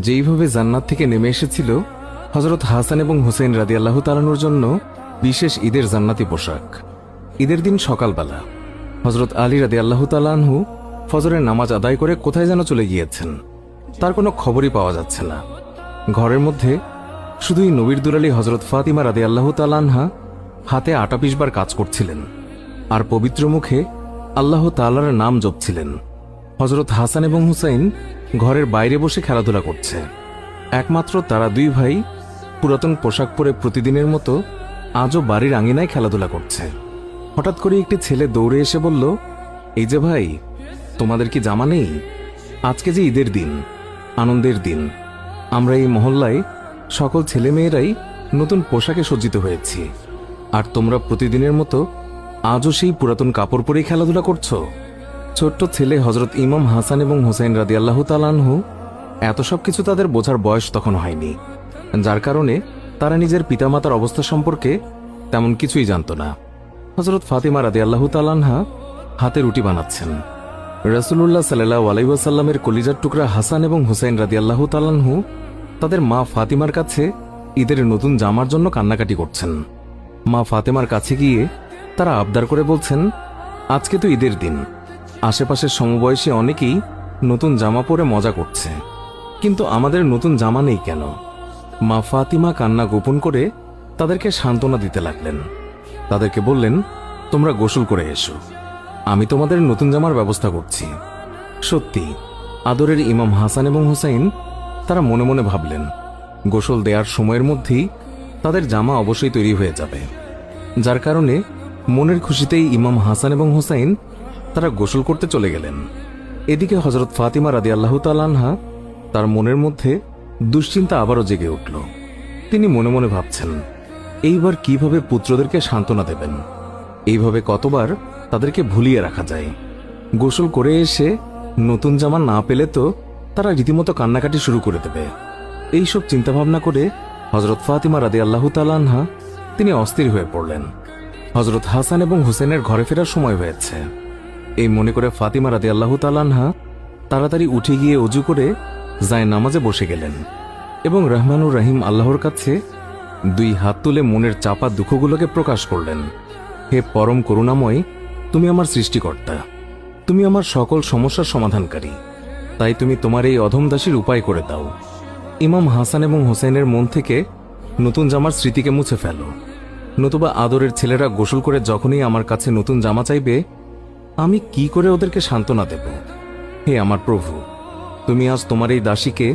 যেইভাবে জান্নাত থেকে নেমে এসেছিল হযরত হাসান এবং হুসেইন রাদিয়াল্লাহু তাআলার জন্য বিশেষ ঈদের জান্নাতি পোশাক। ঈদের দিন সকালবেলা হযরত আলী রাদিয়াল্লাহু তাআলা আনহু ফজরের নামাজ আদায় করে কোথায় যেন চলে গিয়েছেন, তার কোনো খবরই পাওয়া যাচ্ছে না। ঘরের মধ্যে শুধুই নবীর দুলালী হযরত ফাতিমা রাদিয়াল্লাহু তাআলা আনহা হাতে আটা পিষবার কাজ করছিলেন আর পবিত্র মুখে আল্লাহ তাআলার নাম জপছিলেন। হযরত হাসান এবং হুসাইন ঘরের বাইরে বসে খেলাধুলা করছে। একমাত্র তারা দুই ভাই পুরাতন পোশাক পরে প্রতিদিনের মতো আজও বাড়ির আঙিনায় খেলাধুলা করছে। হঠাৎ করে একটি ছেলে দৌড়ে এসে বলল, এই যে ভাই, তোমাদের কি জামা নেই? আজকে যে ঈদের দিন, আনন্দের দিন, আমরা এই মহল্লায় সকল ছেলে মেয়েরাই নতুন পোশাকে সজ্জিত হয়েছি, আর তোমরা প্রতিদিনের মতো আজও সেই পুরাতন কাপড় পরেই খেলাধুলা করছো। ছোট্ট ছেলে হযরত ইমাম হাসান এবং হুসাইন রাদিয়াল্লাহু তাআলা আনহু এত সব কিছু তাদের বোঝার বয়স তখন হয়নি, যার কারণে তারা নিজের পিতামাতার অবস্থা সম্পর্কে তেমন কিছুই জানত না। হযরত ফাতিমা রাদিয়াল্লাহু তাআলা আনহা হাতে রুটি বানাচ্ছেন। রাসূলুল্লাহ সাল্লাল্লাহু আলাইহি ওয়াসাল্লামের কলিজার টুকরা হাসান এবং হুসাইন রাদিয়াল্লাহু তাআলা আনহু তাদের মা ফাতিমার কাছে ঈদের নতুন জামার জন্য কান্নাকাটি করছেন। মা ফাতিমার কাছে গিয়ে তারা আবদার করে বলছেন, আজকে তো ঈদের দিন, আশেপাশের সমবয়সী অনেকেই নতুন জামা পরে মজা করছে, কিন্তু আমাদের নতুন জামা নেই কেন? মা ফাতিমা কান্না গোপন করে তাদেরকে সান্ত্বনা দিতে লাগলেন। তাদেরকে বললেন, তোমরা গোসল করে এসো, আমি তোমাদের নতুন জামার ব্যবস্থা করছি। সত্যি আদরের ইমাম হাসান এবং হুসাইন তারা মনে মনে ভাবলেন, গোসল দেওয়ার সময়ের মধ্যেই তাদের জামা অবশ্যই তৈরি হয়ে যাবে। যার কারণে মনের খুশিতেই ইমাম হাসান এবং হুসাইন তারা গোসল করতে চলে গেলেন। এদিকে হযরত ফাতিমা রাদিয়াল্লাহু তাআলা আনহা তার মনের মধ্যে দুশ্চিন্তা আবারও জেগে উঠল। তিনি মনে মনে ভাবছেন, এইবার কিভাবে পুত্রদেরকে সান্ত্বনা দেবেন? এইভাবে কতবার তাদেরকে ভুলিয়ে রাখা যায়? গোসল করে এসে নতুন জামা না পেলে তো তারা রীতিমতো কান্নাকাটি শুরু করে দেবে। এইসব চিন্তাভাবনা করে হযরত ফাতিমা রাদিয়াল্লাহু তাআলা আনহা তিনি অস্থির হয়ে পড়লেন। হযরত হাসান এবং হুসেনের ঘরে ফেরার সময় হয়েছে, এই মনে করে ফাতিমা রাদিয়াল্লাহু তাআলা আনহা তাড়াতাড়ি উঠে গিয়ে ওযু করে যায় নামাজে বসে গেলেন এবং রহমানুর রহিম আল্লাহর কাছে দুই হাত তুলে মনের চাপা দুঃখগুলোকে প্রকাশ করলেন। হে পরম করুণাময়, তুমি আমার সৃষ্টিকর্তা, তুমি আমার সকল সমস্যার সমাধানকারী, তাই তুমি তোমার এই অধম দাসীর উপায় করে দাও। ইমাম হাসান এবং হুসাইনের মন থেকে নতুন জামার স্মৃতিকে মুছে ফেলো, নতুবা আদরের ছেলেরা গোসল করে যখনই আমার কাছে নতুন জামা চাইবে, আমি কি করে ওদেরকে সান্ত্বনা দেব? হে আমার প্রভু, তুমি আজ তোমার এই দাসীকে